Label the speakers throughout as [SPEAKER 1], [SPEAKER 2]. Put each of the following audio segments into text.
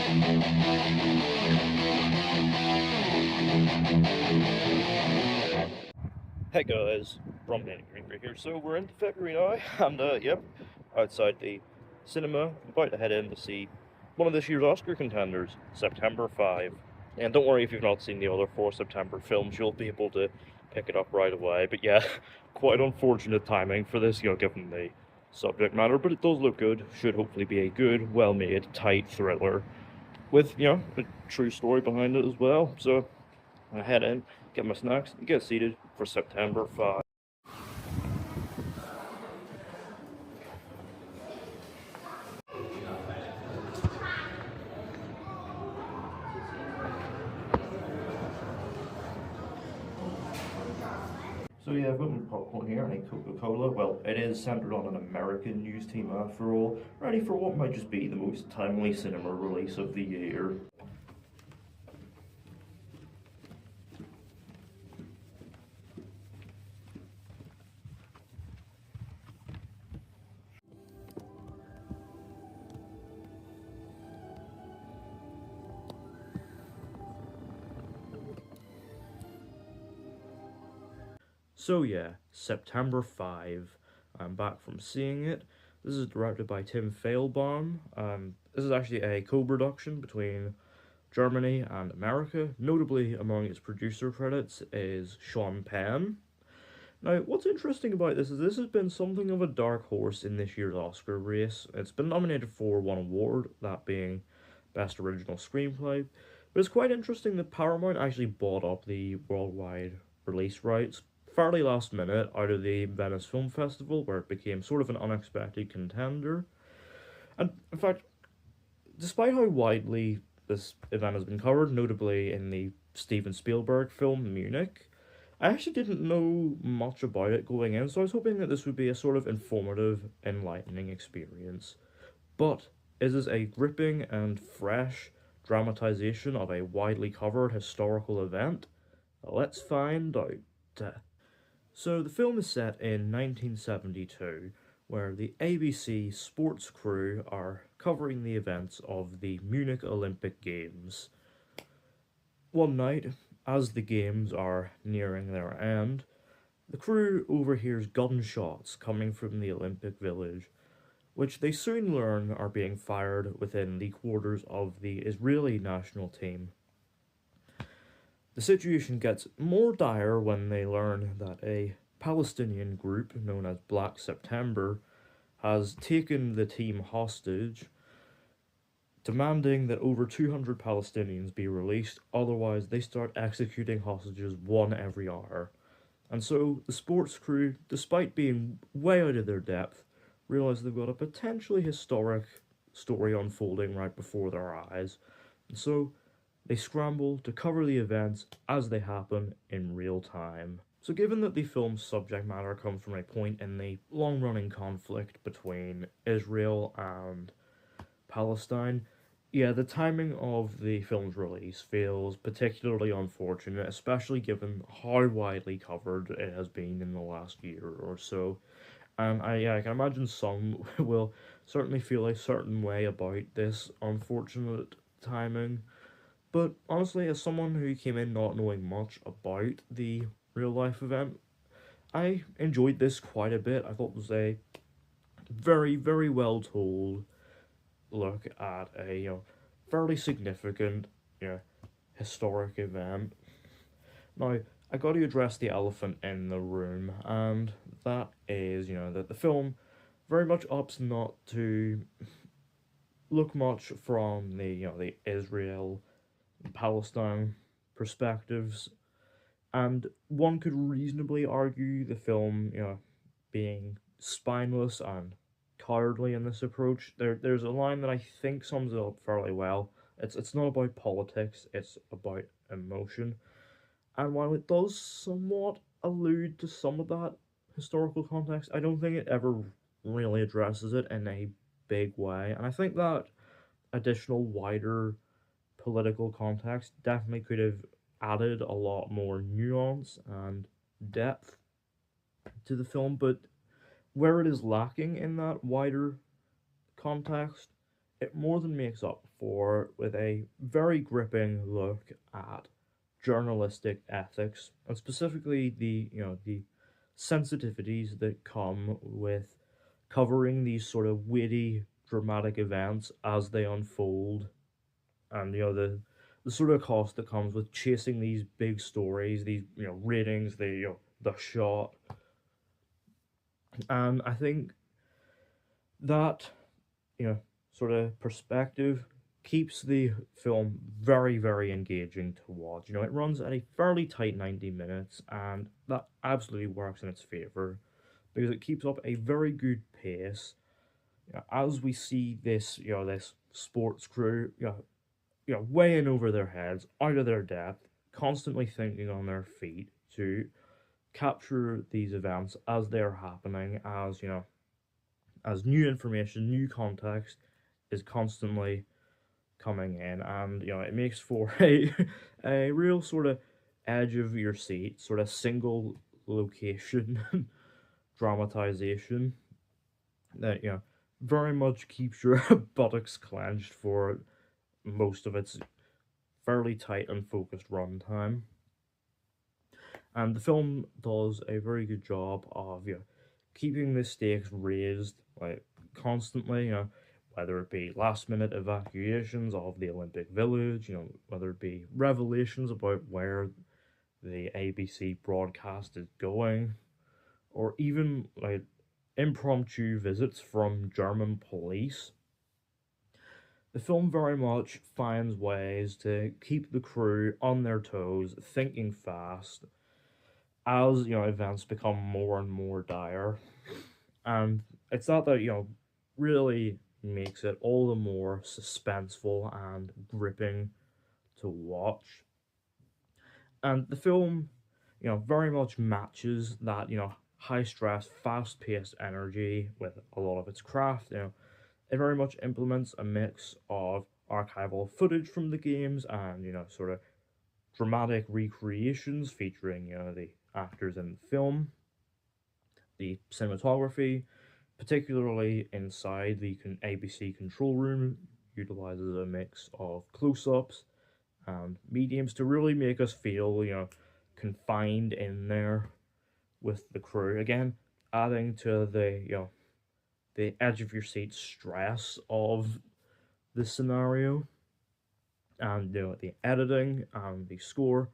[SPEAKER 1] Hey guys, from Munich Olympics here. So we're into February now, and yep, outside the cinema, about to head in to see one of this year's Oscar contenders, September 5. And don't worry if you've not seen the other 4 September films, you'll be able to pick it up right away. But yeah, quite unfortunate timing for this, given the subject matter, but it does look good. Should hopefully be a good, well-made, tight thriller with, a true story behind it as well. So I head in, get my snacks, and get seated for September 5. So yeah, I've got my popcorn here and a Coca-Cola. Well, it is centered on an American news team after all, ready for what might just be the most timely cinema release of the year. So yeah, September 5. I'm back from seeing it. This is directed by Tim Feilbaum. This is actually a co-production between Germany and America. Notably among its producer credits is Sean Penn. Now, what's interesting about this is this has been something of a dark horse in this year's Oscar race. It's been nominated for one award, that being Best Original Screenplay. But it's quite interesting that Paramount actually bought up the worldwide release rights fairly last minute out of the Venice Film Festival, where it became sort of an unexpected contender. And in fact, despite how widely this event has been covered, notably in the Steven Spielberg film Munich, I actually didn't know much about it going in, so I was hoping that this would be a sort of informative, enlightening experience. But is this a gripping and fresh dramatization of a widely covered historical event? Let's find out. So the film is set in 1972, where the ABC sports crew are covering the events of the Munich Olympic Games. One night, as the games are nearing their end, the crew overhears gunshots coming from the Olympic Village, which they soon learn are being fired within the quarters of the Israeli national team. The situation gets more dire when they learn that a Palestinian group known as Black September has taken the team hostage, demanding that over 200 Palestinians be released, otherwise they start executing hostages one every hour. And so the sports crew, despite being way out of their depth, realize they've got a potentially historic story unfolding right before their eyes. And so they scramble to cover the events as they happen in real time. So given that the film's subject matter comes from a point in the long-running conflict between Israel and Palestine, yeah, the timing of the film's release feels particularly unfortunate, especially given how widely covered it has been in the last year or so. And I can imagine some will certainly feel a certain way about this unfortunate timing. But honestly, as someone who came in not knowing much about the real life event, I enjoyed this quite a bit. I thought it was a very, very well told look at a fairly significant historic event. Now, I got to address the elephant in the room, and that is that the film very much opts not to look much from the Israel Palestine perspectives, and one could reasonably argue the film, being spineless and cowardly in this approach. There's a line that I think sums it up fairly well. It's not about politics, it's about emotion. And while it does somewhat allude to some of that historical context, I don't think it ever really addresses it in a big way. And I think that additional wider political context definitely could have added a lot more nuance and depth to the film, but where it is lacking in that wider context, it more than makes up for with a very gripping look at journalistic ethics, and specifically the sensitivities that come with covering these sort of witty dramatic events as they unfold, and the sort of cost that comes with chasing these big stories, these ratings, the shot. And I think that you know sort of perspective keeps the film very, very engaging to watch. It runs at a fairly tight 90 minutes, and that absolutely works in its favor because it keeps up a very good pace. As we see this sports crew, way in over their heads, out of their depth, constantly thinking on their feet to capture these events as they're happening, as new information, new context is constantly coming in, and it makes for a real sort of edge of your seat, sort of single location dramatization that very much keeps your buttocks clenched for most of its fairly tight and focused runtime. And the film does a very good job of keeping the stakes raised like constantly, whether it be last minute evacuations of the Olympic Village, whether it be revelations about where the ABC broadcast is going, or even like impromptu visits from German police. The film very much finds ways to keep the crew on their toes, thinking fast, as events become more and more dire. And it's that really makes it all the more suspenseful and gripping to watch. And the film, very much matches that, high stress, fast paced energy with a lot of its craft. It very much implements a mix of archival footage from the games and, sort of dramatic recreations featuring, the actors in the film. The cinematography, particularly inside the ABC control room, utilizes a mix of close-ups and mediums to really make us feel, confined in there with the crew. Again, adding to the edge of your seat stress of the scenario. And the editing and the score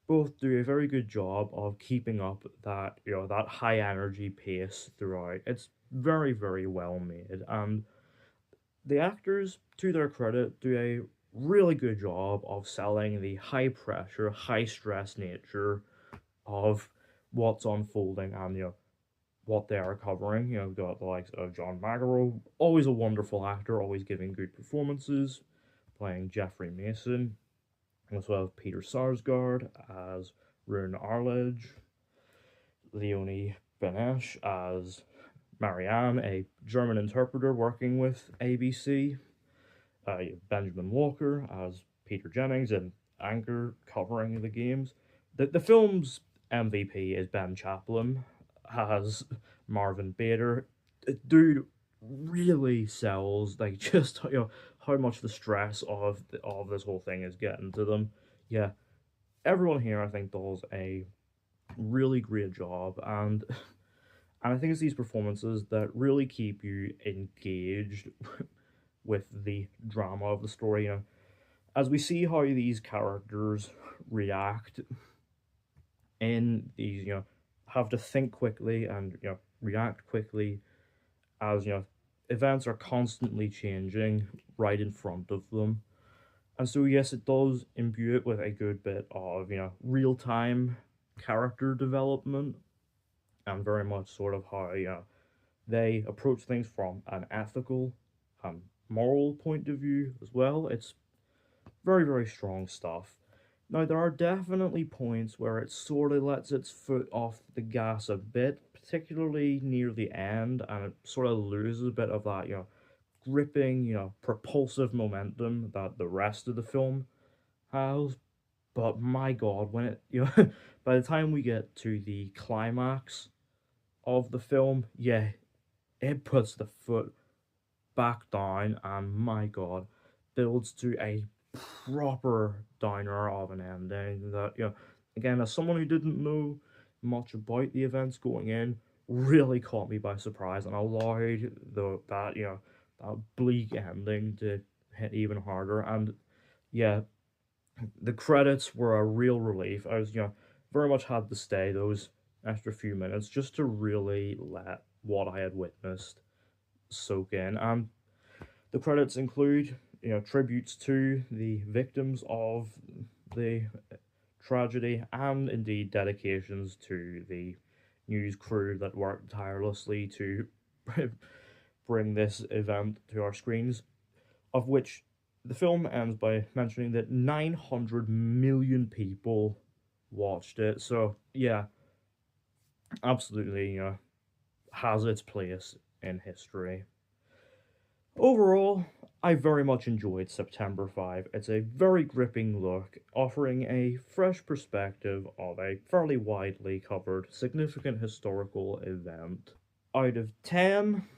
[SPEAKER 1] both do a very good job of keeping up that high energy pace throughout. It's very, very well made, and the actors, to their credit, do a really good job of selling the high pressure, high stress nature of what's unfolding and what they are covering. We've got the likes of John McEnroe, always a wonderful actor, always giving good performances, playing Jeffrey Mason, as well as Peter Sarsgaard as Rune Arledge, Leonie Benesch as Marianne, a German interpreter working with ABC, Benjamin Walker as Peter Jennings, and Anchor covering the games. The film's MVP is Ben Chaplin as Marvin Bader. Dude really sells like just how much the stress of this whole thing is getting to them. Yeah, everyone here I think does a really great job, and I think it's these performances that really keep you engaged with the drama of the story. As we see how these characters react in these, have to think quickly and react quickly as events are constantly changing right in front of them. And so yes, it does imbue it with a good bit of real time character development, and very much sort of how they approach things from an ethical and moral point of view as well. It's very, very strong stuff. Now, there are definitely points where it sort of lets its foot off the gas a bit, particularly near the end, and it sort of loses a bit of that, gripping, propulsive momentum that the rest of the film has. But my god, when it, by the time we get to the climax of the film, yeah, it puts the foot back down, and my god, builds to a proper downer of an ending that, again, as someone who didn't know much about the events going in, really caught me by surprise and allowed that bleak ending to hit even harder. And yeah, the credits were a real relief. I was, very much had to stay those extra few minutes just to really let what I had witnessed soak in. And the credits include, tributes to the victims of the tragedy, and indeed dedications to the news crew that worked tirelessly to bring this event to our screens, of which the film ends by mentioning that 900 million people watched it. So, yeah, absolutely, has its place in history. Overall, I very much enjoyed September 5. It's a very gripping look, offering a fresh perspective of a fairly widely covered, significant historical event. Out of 10,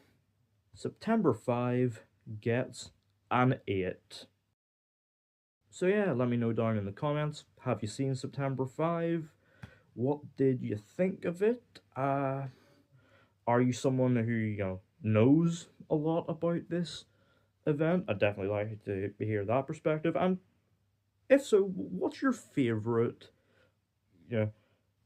[SPEAKER 1] September 5 gets an 8. So yeah, let me know down in the comments, have you seen September 5? What did you think of it? Are you someone who, knows a lot about this event? I'd definitely like to hear that perspective. And if so, what's your favorite,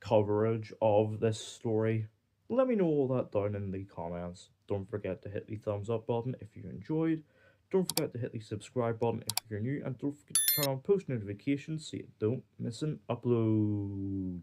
[SPEAKER 1] coverage of this story? Let me know all that down in the comments. Don't forget to hit the thumbs up button if you enjoyed. Don't forget to hit the subscribe button if you're new, and don't forget to turn on post notifications so you don't miss an upload.